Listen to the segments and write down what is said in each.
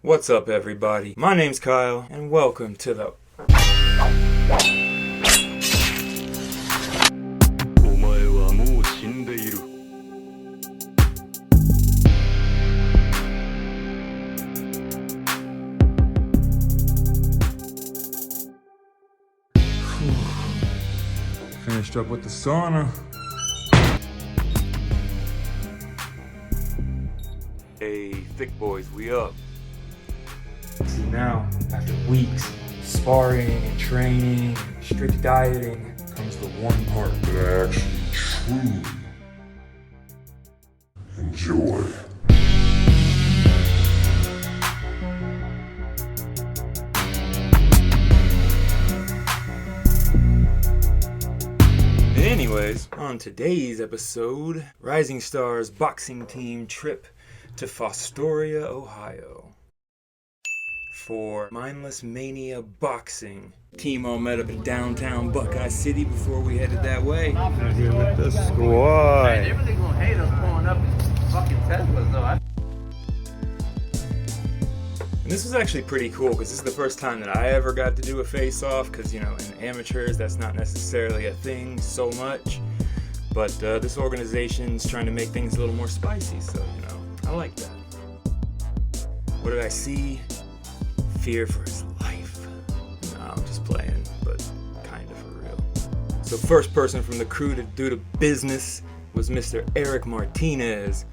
What's up, everybody? My name's Kyle, and welcome to the... Finished up with the sauna. Hey, thick boys, we up. See now, after weeks sparring and training, and strict dieting, comes the one part that I actually truly enjoy. Anyways, on today's episode, Rising Stars boxing team trip to Fostoria, Ohio for Mindless Mania boxing. Team all met up in downtown Buckeye City before we headed that way. Here with the squad. Man, they really gonna hate us pulling up in fucking Teslas though. And this was actually pretty cool because this is the first time that I ever got to do a face-off because, you know, in amateurs that's not necessarily a thing so much. But this organization's trying to make things a little more spicy, so, you know, I like that. What did I see? Fear for his life. No, I'm just playing, but kind of for real. So first person from the crew to do the business was Mr. Erick Martinez.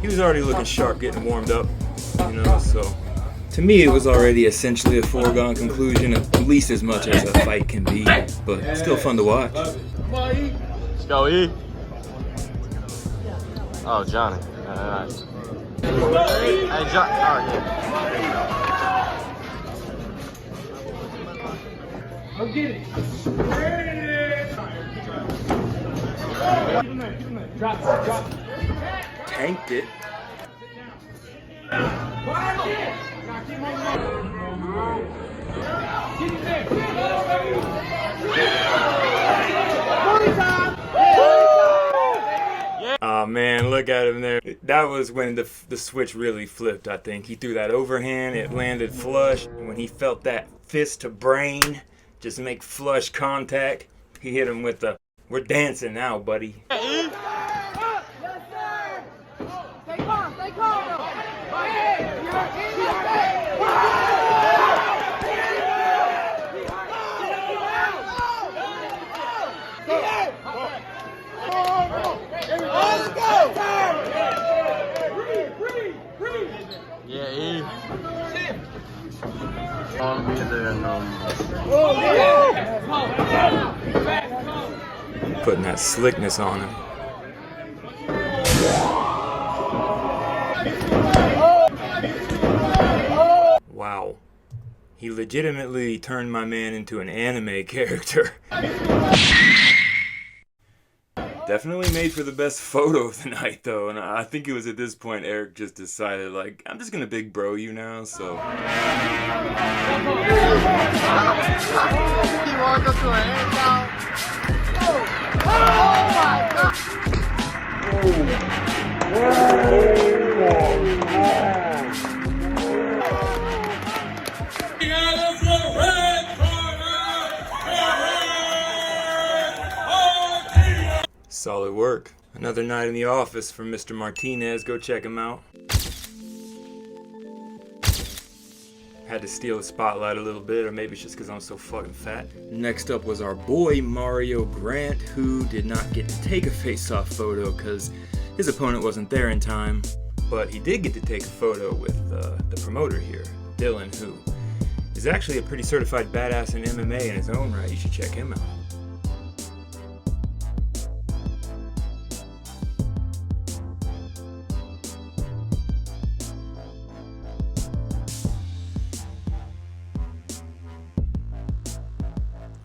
He was already looking sharp, getting warmed up, you know, so to me it was already essentially a foregone conclusion, at least as much as a fight can be, but still fun to watch. Let's go, E. Oh, Johnny. Nice. Hey, John. Oh, yeah. Go get it. Drop. Tanked it. Oh man, look at him there. That was when the switch really flipped, I think. He threw that overhand, it landed flush. And when he felt that fist to brain just make flush contact, he hit him with the, "We're dancing now, buddy." Yes, sir. Stay calm, though. Yeah, E. Won't be there no more. Putting that slickness on him. Wow. He legitimately turned my man into an anime character. Definitely made for the best photo of the night, though, and I think it was at this point Erick just decided, like, I'm just gonna big bro you now, so. He walked up to her hands out. Oh my God! Solid work. Another night in the office for Mr. Martinez. Go check him out. Had to steal the spotlight a little bit, or maybe it's just because I'm so fucking fat. Next up was our boy Mario Grant, who did not get to take a face-off photo because his opponent wasn't there in time. But he did get to take a photo with the promoter here, Dylan, who is actually a pretty certified badass in MMA in his own right. You should check him out.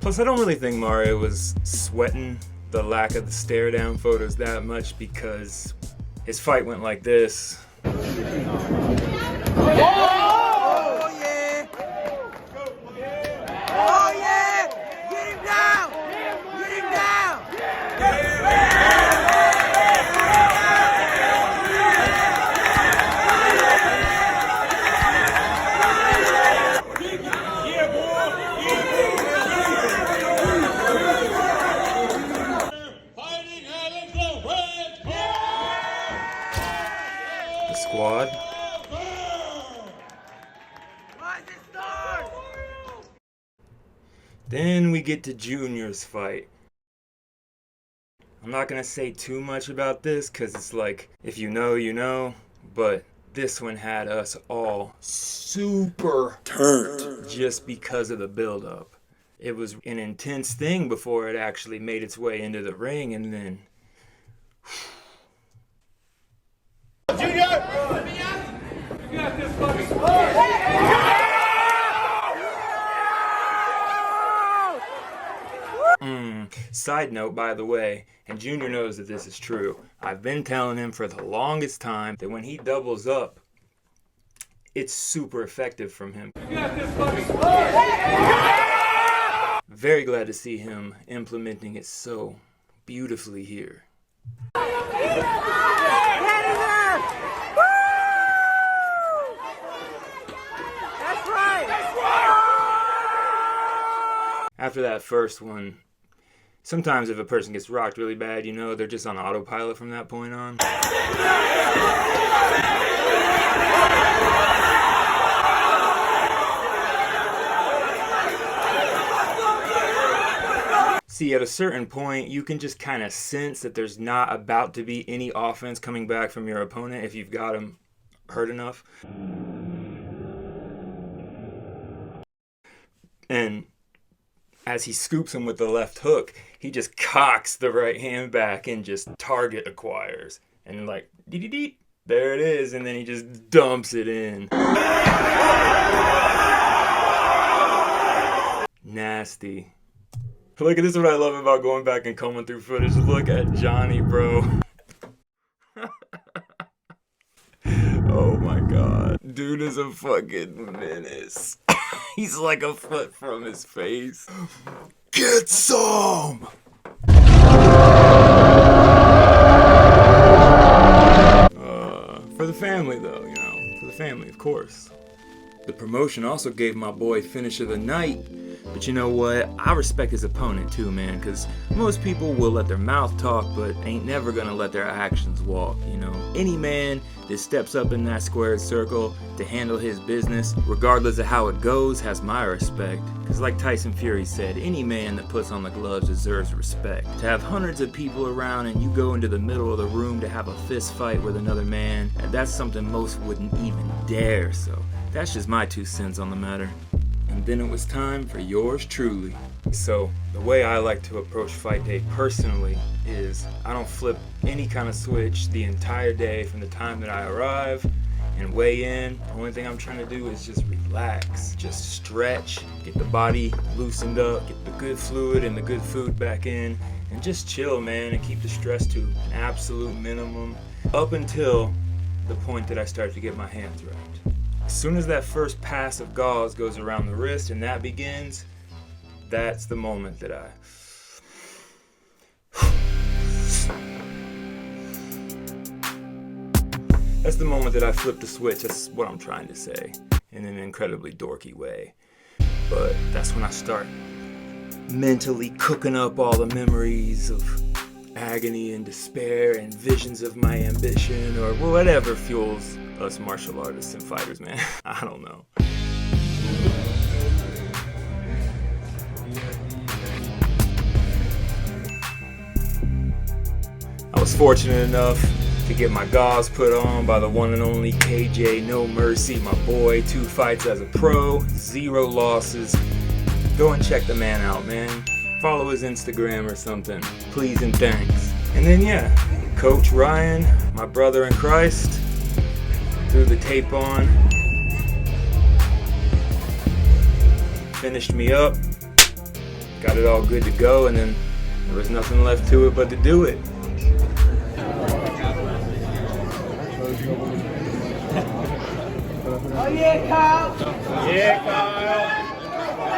Plus, I don't really think Mario was sweating the lack of the stare down photos that much because his fight went like this. squad. Then we get to Junior's fight. I'm not gonna say too much about this because it's like, if you know, you know, but this one had us all super turned just because of the build-up. It was an intense thing before it actually made its way into the ring, and then... Junior! Side note, by the way, and Junior knows that this is true, I've been telling him for the longest time that when he doubles up, it's super effective from him. Very glad to see him implementing it so beautifully here. After that first one, sometimes if a person gets rocked really bad, you know, they're just on autopilot from that point on. See, at a certain point, you can just kind of sense that there's not about to be any offense coming back from your opponent if you've got him hurt enough. And as he scoops him with the left hook, he just cocks the right hand back and just target acquires. And like, dee-dee-dee, there it is, and then he just dumps it in. Nasty. Look at this, what I love about going back and combing through footage. Look at Johnny, bro. Oh my god. Dude is a fucking menace. He's like a foot from his face. Get some! For the family though, you know. For the family, of course. The promotion also gave my boy finish of the night. But you know what? I respect his opponent too, man, because most people will let their mouth talk, but ain't never gonna let their actions walk, you know? Any man that steps up in that squared circle to handle his business, regardless of how it goes, has my respect. Because like Tyson Fury said, any man that puts on the gloves deserves respect. To have hundreds of people around and you go into the middle of the room to have a fist fight with another man, that's something most wouldn't even dare, so that's just my 2 cents on the matter. And then it was time for yours truly. So the way I like to approach fight day personally is I don't flip any kind of switch the entire day from the time that I arrive and weigh in. The only thing I'm trying to do is just relax, just stretch, get the body loosened up, get the good fluid and the good food back in, and just chill, man, and keep the stress to an absolute minimum up until the point that I start to get my hands right. As soon as that first pass of gauze goes around the wrist and that begins, that's the moment that I flip the switch. That's what I'm trying to say in an incredibly dorky way. But that's when I start mentally cooking up all the memories of agony and despair and visions of my ambition or whatever fuels us martial artists and fighters, man. I don't know. I was fortunate enough to get my gauze put on by the one and only KJ No Mercy, my boy. 2 fights as a pro, 0 losses. Go and check the man out, man. Follow his Instagram or something. Please and thanks. And then yeah, Coach Ryan, my brother in Christ, threw the tape on, finished me up, got it all good to go, and then there was nothing left to it but to do it. Oh yeah, Kyle! Yeah, Kyle!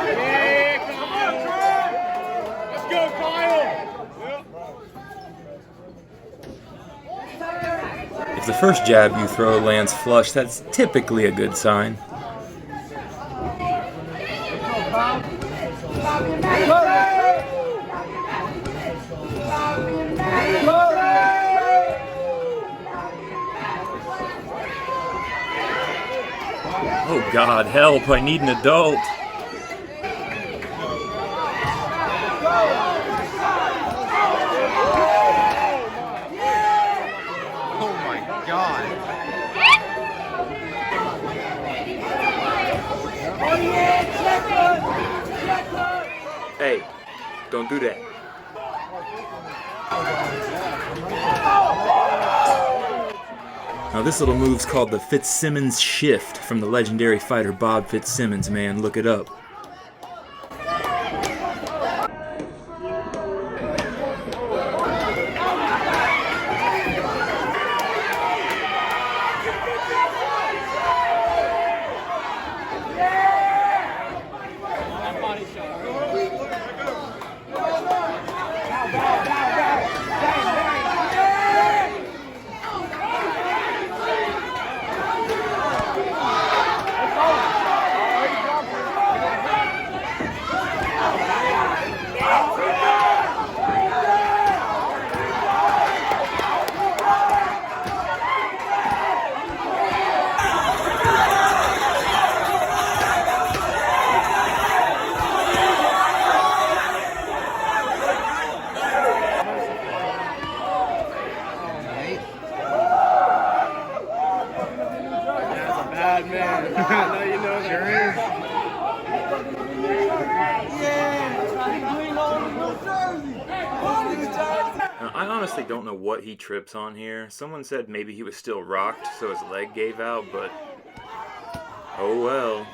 Yeah, Kyle! Let's go, Kyle! If the first jab you throw lands flush, that's typically a good sign. Oh God, help, I need an adult. Oh my God. Hey, don't do that. Now this little move's called the Fitzsimmons Shift from the legendary fighter Bob Fitzsimmons, man. Look it up. Bad man. Now you know there is. Now, I honestly don't know what he trips on here. Someone said maybe he was still rocked, so his leg gave out, but oh well.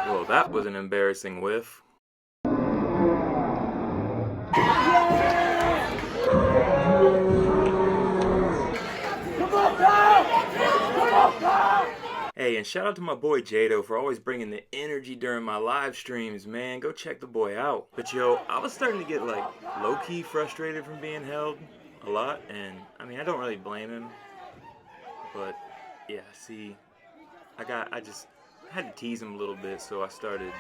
Well, that was an embarrassing whiff. Hey, and shout out to my boy Jaydoe for always bringing the energy during my live streams, man. Go check the boy out. But yo, I was starting to get like low-key frustrated from being held a lot, and I mean, I don't really blame him. But yeah, see, I just had to tease him a little bit, so I started.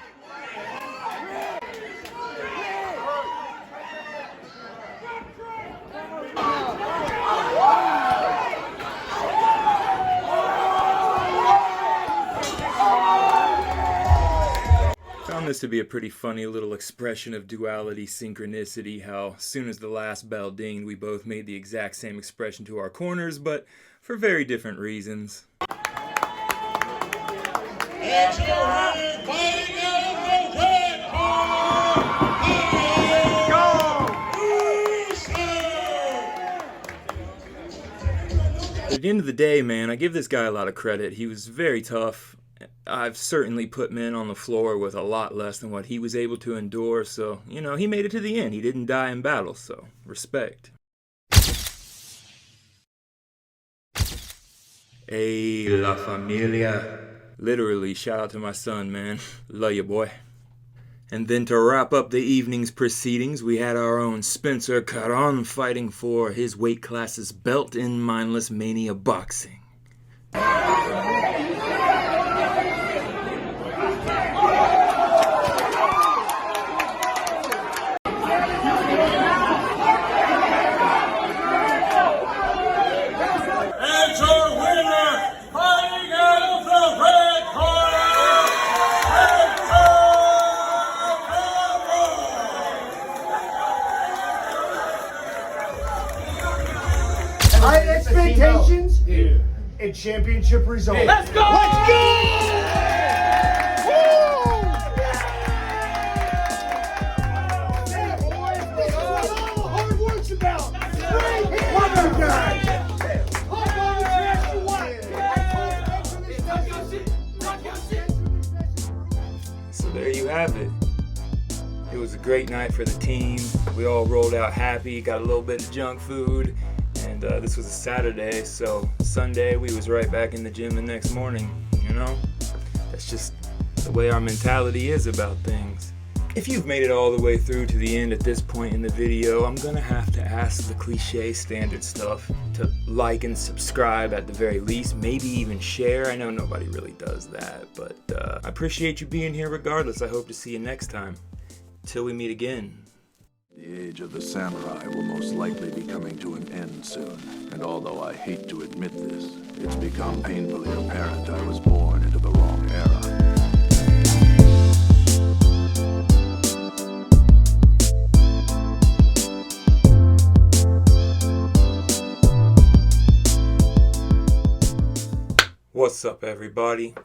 Found this to be a pretty funny little expression of duality synchronicity, how as soon as the last bell dinged, we both made the exact same expression to our corners, but for very different reasons. At the end of the day, man, I give this guy a lot of credit. He was very tough. I've certainly put men on the floor with a lot less than what he was able to endure, so, you know, he made it to the end. He didn't die in battle, so respect. Hey, la familia. Literally, shout out to my son, man. Love you, boy. And then to wrap up the evening's proceedings, we had our own Spencer Caron fighting for his weight class's belt in Mindless Mania boxing. High expectations and championship results. Let's go! Let's go! Hard work's about. Welcome, guys. So there you have it. It was a great night for the team. We all rolled out happy, got a little bit of junk food, and this was a Saturday, so Sunday we was right back in the gym the next morning, you know? That's just the way our mentality is about things. If you've made it all the way through to the end at this point in the video, I'm gonna have to ask the cliche standard stuff to like and subscribe at the very least, maybe even share. I know nobody really does that, but I appreciate you being here regardless. I hope to see you next time. Till we meet again. The age of the samurai will most likely be coming to an end soon. And although I hate to admit this, it's become painfully apparent I was born into the wrong era. What's up, everybody?